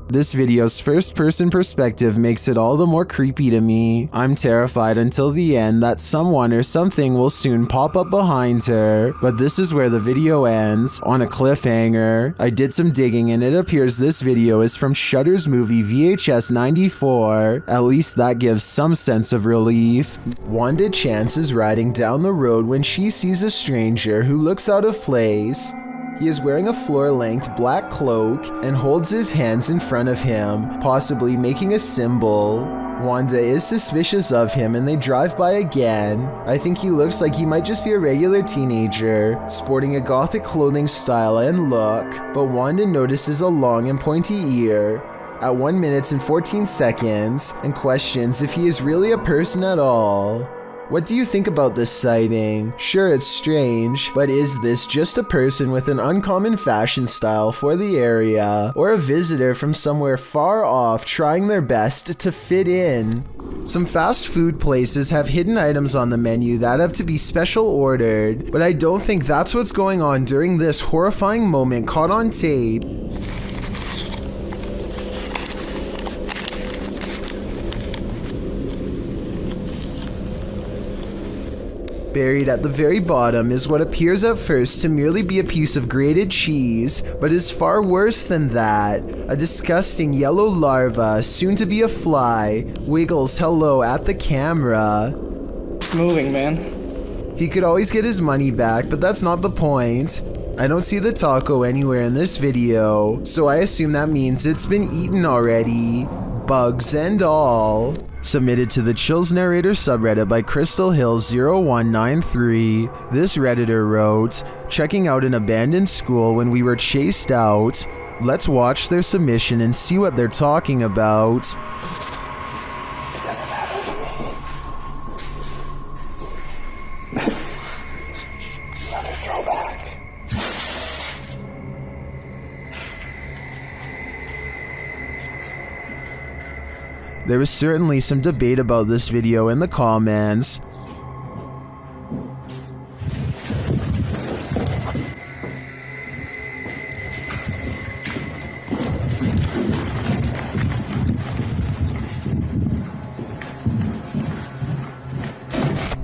This video's first-person perspective makes it all the more creepy to me. I'm terrified until the end that someone or something will soon pop up behind her. But this is where the video ends, on a cliffhanger. I did some digging and it appears this video is from Shudder's movie VHS 94. At least that gives some sense of relief. Wanda Chance is riding down the road when she sees a stranger who looks out of place. He is wearing a floor-length black cloak and holds his hands in front of him, possibly making a symbol. Wanda is suspicious of him and they drive by again. I think he looks like he might just be a regular teenager, sporting a gothic clothing style and look, but Wanda notices a long and pointy ear at 1 minute and 14 seconds and questions if he is really a person at all. What do you think about this sighting? Sure, it's strange, but is this just a person with an uncommon fashion style for the area, or a visitor from somewhere far off trying their best to fit in? Some fast food places have hidden items on the menu that have to be special ordered, but I don't think that's what's going on during this horrifying moment caught on tape. Buried at the very bottom is what appears at first to merely be a piece of grated cheese, but is far worse than that. A disgusting yellow larva, soon to be a fly, wiggles hello at the camera. It's moving, man. He could always get his money back, but that's not the point. I don't see the taco anywhere in this video, so I assume that means it's been eaten already. Bugs and all. Submitted to the Chills Narrator subreddit by Crystal Hill 0193, this redditor wrote, "Checking out an abandoned school when we were chased out. Let's watch their submission and see what they're talking about." It doesn't matter to me. Another throwback. There was certainly some debate about this video in the comments.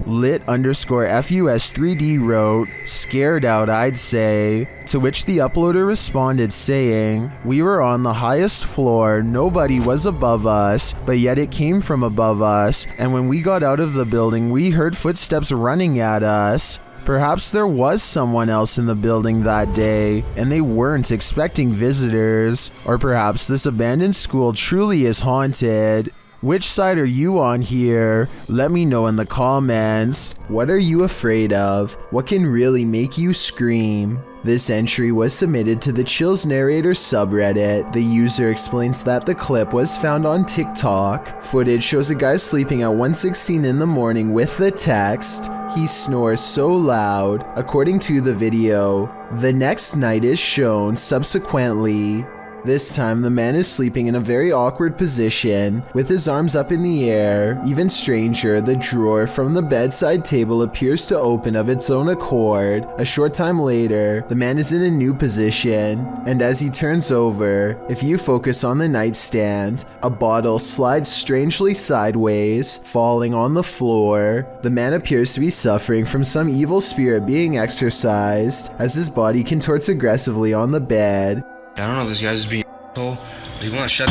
Lit_FUS3D wrote, "Scared out, I'd say." To which the uploader responded saying, "We were on the highest floor, nobody was above us, but yet it came from above us, and when we got out of the building we heard footsteps running at us. Perhaps there was someone else in the building that day, and they weren't expecting visitors. Or perhaps this abandoned school truly is haunted. Which side are you on here? Let me know in the comments. What are you afraid of? What can really make you scream?" This entry was submitted to the Chills Narrator subreddit. The user explains that the clip was found on TikTok. Footage shows a guy sleeping at 1:16 in the morning with the text, "He snores so loud." According to the video, the next night is shown subsequently. This time, the man is sleeping in a very awkward position, with his arms up in the air. Even stranger, the drawer from the bedside table appears to open of its own accord. A short time later, the man is in a new position, and as he turns over, if you focus on the nightstand, a bottle slides strangely sideways, falling on the floor. The man appears to be suffering from some evil spirit being exorcised, as his body contorts aggressively on the bed. I don't know if this guy's just being asshole. He won't shut.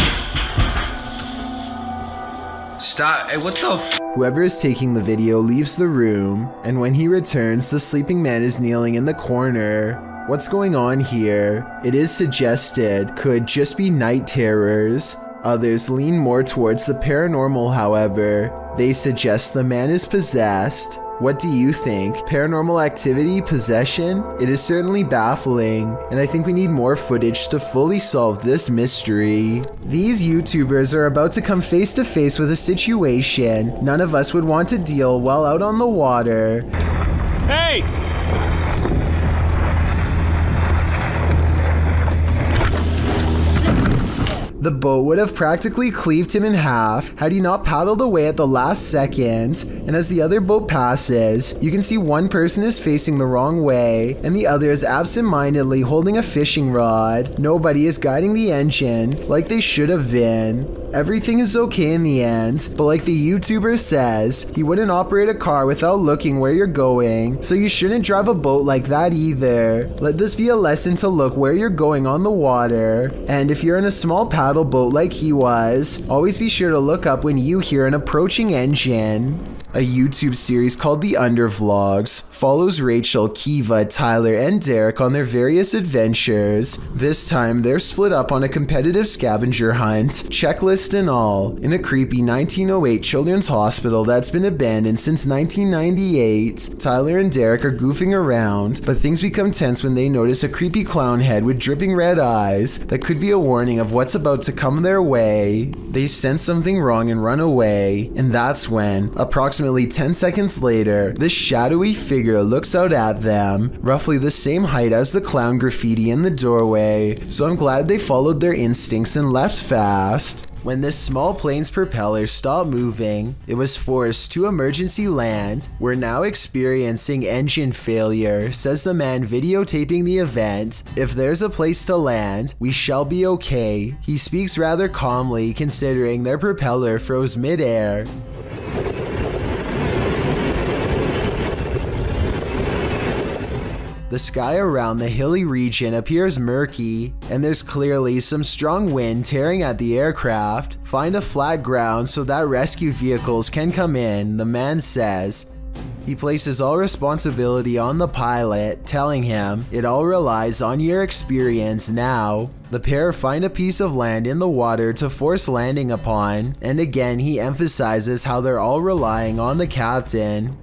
Stop. Hey, what the f? Whoever is taking the video leaves the room, and when he returns, the sleeping man is kneeling in the corner. What's going on here? It is suggested could just be night terrors. Others lean more towards the paranormal, however. They suggest the man is possessed. What do you think? Paranormal activity? Possession? It is certainly baffling, and I think we need more footage to fully solve this mystery. These YouTubers are about to come face to face with a situation none of us would want to deal while out on the water. Hey! The boat would have practically cleaved him in half had he not paddled away at the last second, and as the other boat passes, you can see one person is facing the wrong way, and the other is absent-mindedly holding a fishing rod. Nobody is guiding the engine like they should have been. Everything is okay in the end, but like the YouTuber says, he wouldn't operate a car without looking where you're going, so you shouldn't drive a boat like that either. Let this be a lesson to look where you're going on the water, and if you're in a small paddle boat like he was, always be sure to look up when you hear an approaching engine. A YouTube series called The Undervlogs follows Rachel, Kiva, Tyler, and Derek on their various adventures. This time, they're split up on a competitive scavenger hunt, checklist and all, in a creepy 1908 children's hospital that's been abandoned since 1998. Tyler and Derek are goofing around, but things become tense when they notice a creepy clown head with dripping red eyes that could be a warning of what's about to come their way. They sense something wrong and run away, and that's when, approximately 10 seconds later, this shadowy figure looks out at them, roughly the same height as the clown graffiti in the doorway, so I'm glad they followed their instincts and left fast. When this small plane's propeller stopped moving, it was forced to emergency land. We're now experiencing engine failure, says the man videotaping the event. If there's a place to land, we shall be okay. He speaks rather calmly considering their propeller froze mid-air. The sky around the hilly region appears murky, and there's clearly some strong wind tearing at the aircraft. Find a flat ground so that rescue vehicles can come in, the man says. He places all responsibility on the pilot, telling him, "It all relies on your experience now." The pair find a piece of land in the water to force landing upon, and again he emphasizes how they're all relying on the captain.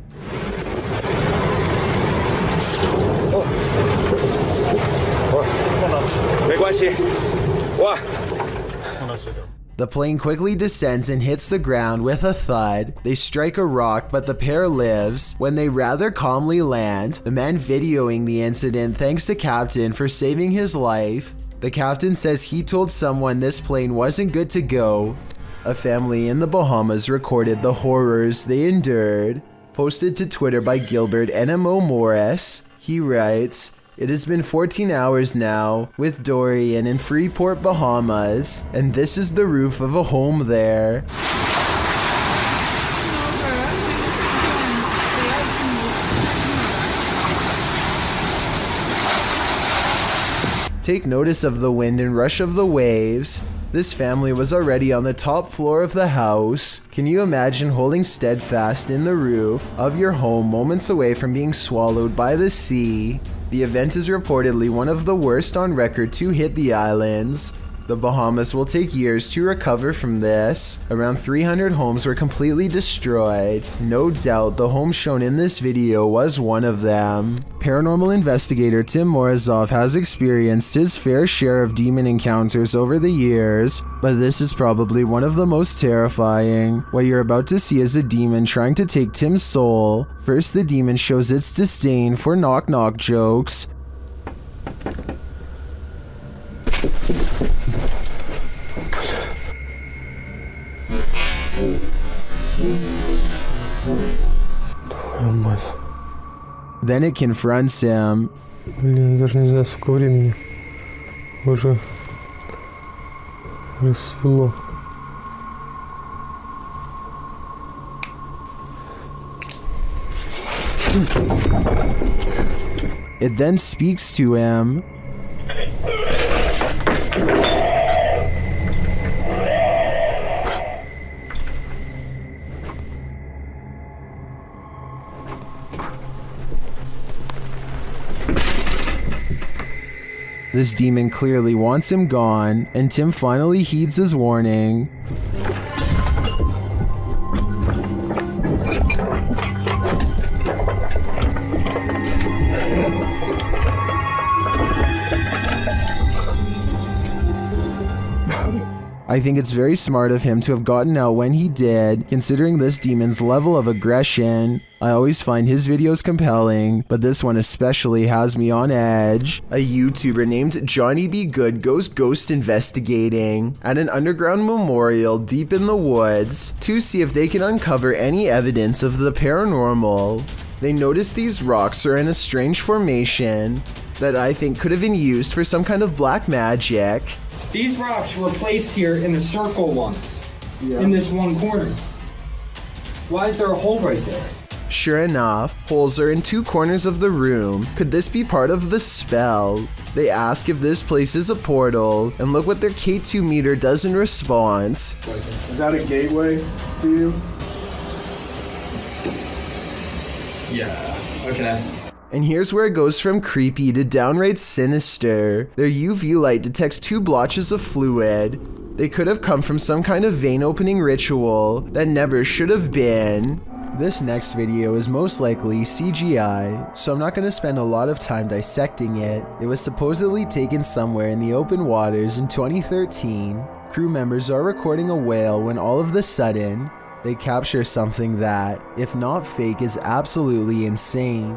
The plane quickly descends and hits the ground with a thud. They strike a rock, but the pair lives. When they rather calmly land, the man videoing the incident thanks the captain for saving his life. The captain says he told someone this plane wasn't good to go. A family in the Bahamas recorded the horrors they endured. Posted to Twitter by Gilbert NMO Morris, he writes, "It has been 14 hours now with Dorian in Freeport, Bahamas, and this is the roof of a home there." Take notice of the wind and rush of the waves. This family was already on the top floor of the house. Can you imagine holding steadfast in the roof of your home moments away from being swallowed by the sea? The event is reportedly one of the worst on record to hit the islands. The Bahamas will take years to recover from this. Around 300 homes were completely destroyed. No doubt the home shown in this video was one of them. Paranormal investigator Tim Morozov has experienced his fair share of demon encounters over the years, but this is probably one of the most terrifying. What you're about to see is a demon trying to take Tim's soul. First, the demon shows its disdain for knock-knock jokes. Then it confronts him. Блин, даже не знаю, сколько времени. Уже рассвело. It then speaks to him. This demon clearly wants him gone, and Tim finally heeds his warning. I think it's very smart of him to have gotten out when he did, considering this demon's level of aggression. I always find his videos compelling, but this one especially has me on edge. A YouTuber named Johnny B. Good goes ghost investigating at an underground memorial deep in the woods to see if they can uncover any evidence of the paranormal. They notice these rocks are in a strange formation that I think could have been used for some kind of black magic. These rocks were placed here in a circle once, in this one corner. Why is there a hole right there? Sure enough, holes are in two corners of the room. Could this be part of the spell? They ask if this place is a portal, and look what their K2 meter does in response. Is that a gateway to you? Yeah, okay. And here's where it goes from creepy to downright sinister. Their UV light detects 2 blotches of fluid. They could have come from some kind of vein opening ritual that never should have been. This next video is most likely CGI, so I'm not going to spend a lot of time dissecting it. It was supposedly taken somewhere in the open waters in 2013. Crew members are recording a whale when all of a sudden, they capture something that, if not fake, is absolutely insane.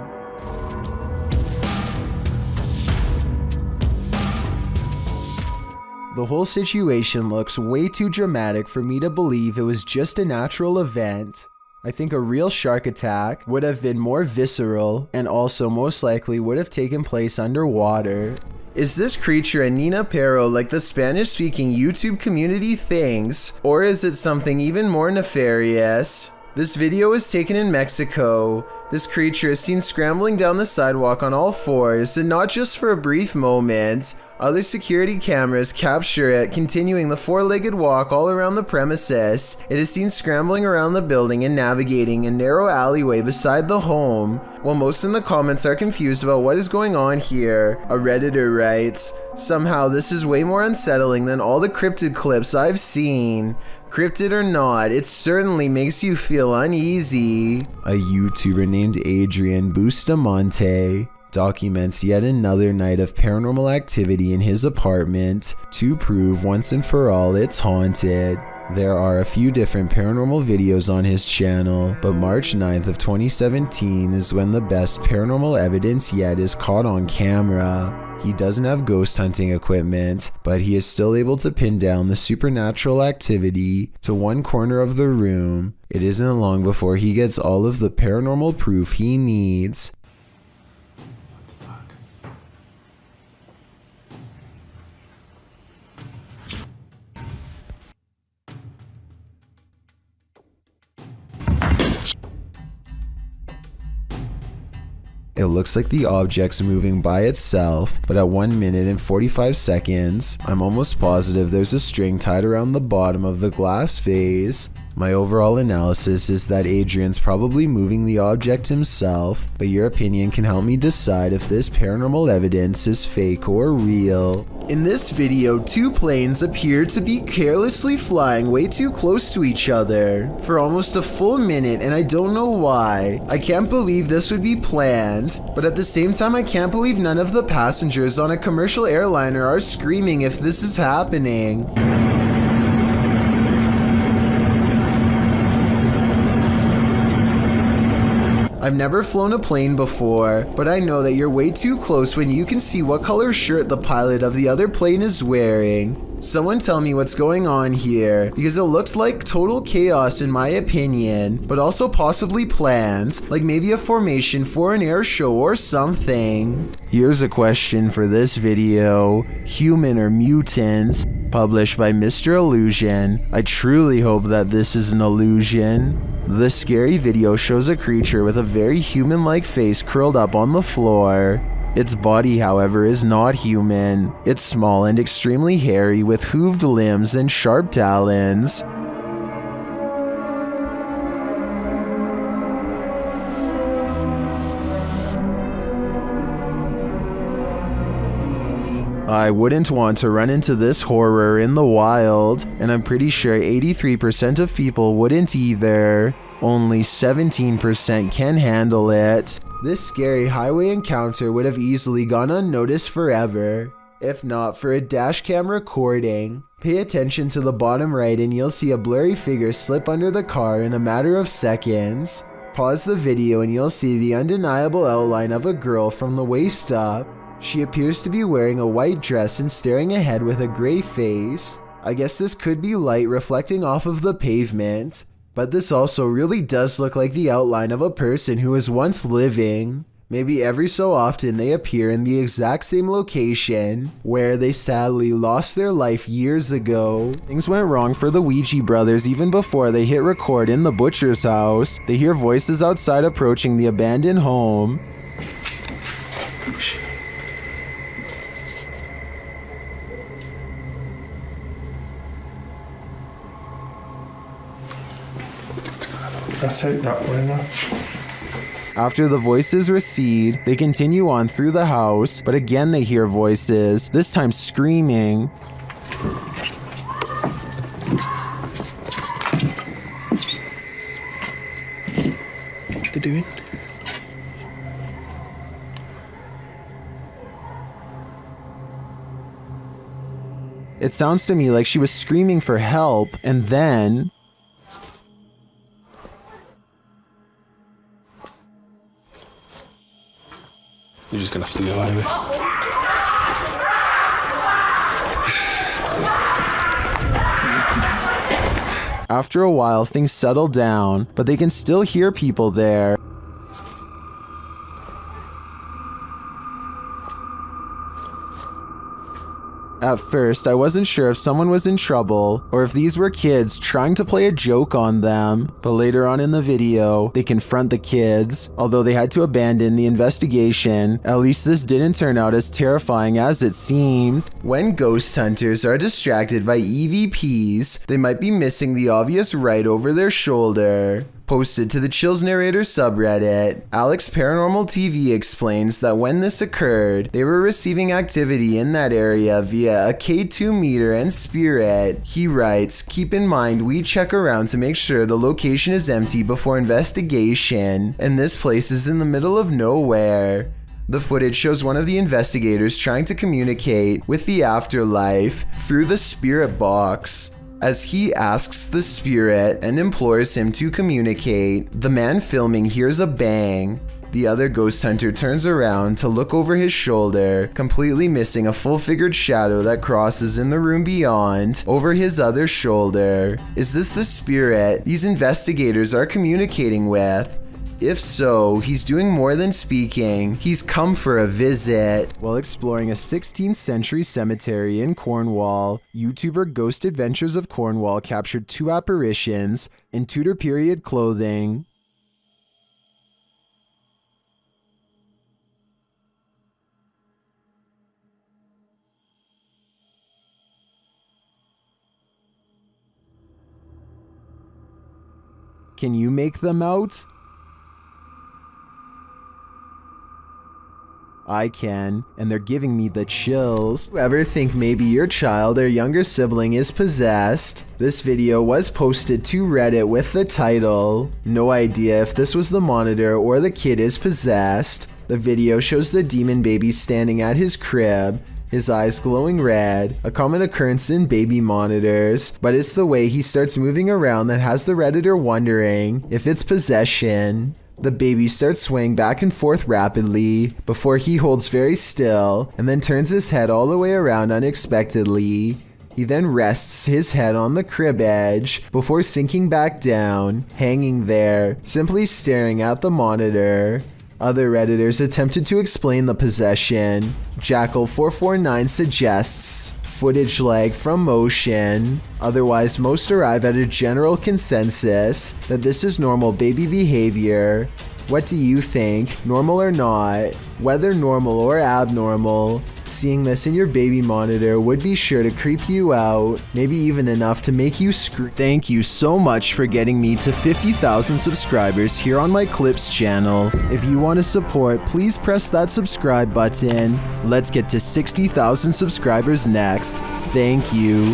The whole situation looks way too dramatic for me to believe it was just a natural event. I think a real shark attack would have been more visceral and also most likely would have taken place underwater. Is this creature a Nina Pero like the Spanish-speaking YouTube community thinks, or is it something even more nefarious? This video is taken in Mexico. This creature is seen scrambling down the sidewalk on all fours, and not just for a brief moment. Other security cameras capture it continuing the 4-legged walk all around the premises. It is seen scrambling around the building and navigating a narrow alleyway beside the home. While most in the comments are confused about what is going on here, a Redditor writes, "Somehow this is way more unsettling than all the cryptid clips I've seen. Cryptid or not, it certainly makes you feel uneasy." A YouTuber named Adrian Bustamante documents yet another night of paranormal activity in his apartment to prove once and for all it's haunted. There are a few different paranormal videos on his channel, but March 9th of 2017 is when the best paranormal evidence yet is caught on camera. He doesn't have ghost hunting equipment, but he is still able to pin down the supernatural activity to one corner of the room. It isn't long before he gets all of the paranormal proof he needs. It looks like the object's moving by itself, but at 1 minute and 45 seconds, I'm almost positive there's a string tied around the bottom of the glass vase. My overall analysis is that Adrian's probably moving the object himself, but your opinion can help me decide if this paranormal evidence is fake or real. In this video, 2 planes appear to be carelessly flying way too close to each other for almost a full minute, and I don't know why. I can't believe this would be planned, but at the same time I can't believe none of the passengers on a commercial airliner are screaming if this is happening. I've never flown a plane before, but I know that you're way too close when you can see what color shirt the pilot of the other plane is wearing. Someone tell me what's going on here, because it looks like total chaos in my opinion, but also possibly planned, like maybe a formation for an air show or something. Here's a question for this video: human or mutant? Published by Mr. Illusion. I truly hope that this is an illusion. The scary video shows a creature with a very human-like face curled up on the floor. Its body, however, is not human. It's small and extremely hairy with hooved limbs and sharp talons. I wouldn't want to run into this horror in the wild, and I'm pretty sure 83% of people wouldn't either. Only 17% can handle it. This scary highway encounter would have easily gone unnoticed forever, if not for a dashcam recording. Pay attention to the bottom right and you'll see a blurry figure slip under the car in a matter of seconds. Pause the video and you'll see the undeniable outline of a girl from the waist up. She appears to be wearing a white dress and staring ahead with a gray face. I guess this could be light reflecting off of the pavement, but this also really does look like the outline of a person who was once living. Maybe every so often they appear in the exact same location where they sadly lost their life years ago. Things went wrong for the Ouija brothers even before they hit record in the butcher's house. They hear voices outside approaching the abandoned home. That's out that way now. After the voices recede, they continue on through the house, but again they hear voices, this time screaming. The dude. It sounds to me like she was screaming for help, and then... You're just gonna have to go over. After a while, things settle down, but they can still hear people there. At first, I wasn't sure if someone was in trouble or if these were kids trying to play a joke on them, but later on in the video, they confront the kids. Although they had to abandon the investigation, at least this didn't turn out as terrifying as it seemed. When ghost hunters are distracted by EVPs, they might be missing the obvious right over their shoulder. Posted to the Chills Narrator subreddit, Alex Paranormal TV explains that when this occurred, they were receiving activity in that area via a K2 meter and spirit. He writes, "Keep in mind we check around to make sure the location is empty before investigation, and this place is in the middle of nowhere." The footage shows one of the investigators trying to communicate with the afterlife through the spirit box. As he asks the spirit and implores him to communicate, the man filming hears a bang. The other ghost hunter turns around to look over his shoulder, completely missing a full-figured shadow that crosses in the room beyond, over his other shoulder. Is this the spirit these investigators are communicating with? If so, he's doing more than speaking. He's come for a visit. While exploring a 16th century cemetery in Cornwall, YouTuber Ghost Adventures of Cornwall captured 2 apparitions in Tudor period clothing. Can you make them out? I can, and they're giving me the chills. You ever think maybe your child or younger sibling is possessed? This video was posted to Reddit with the title, "No idea if this was the monitor or the kid is possessed." The video shows the demon baby standing at his crib, his eyes glowing red, a common occurrence in baby monitors, but it's the way he starts moving around that has the Redditor wondering if it's possession. The baby starts swaying back and forth rapidly before he holds very still and then turns his head all the way around unexpectedly. He then rests his head on the crib edge before sinking back down, hanging there, simply staring at the monitor. Other Redditors attempted to explain the possession. Jackal449 suggests footage lag from motion. Otherwise, most arrive at a general consensus that this is normal baby behavior. What do you think, normal or not? Whether normal or abnormal, seeing this in your baby monitor would be sure to creep you out, maybe even enough to make you scream. Thank you so much for getting me to 50,000 subscribers here on my Clips channel. If you want to support, please press that subscribe button. Let's get to 60,000 subscribers next. Thank you.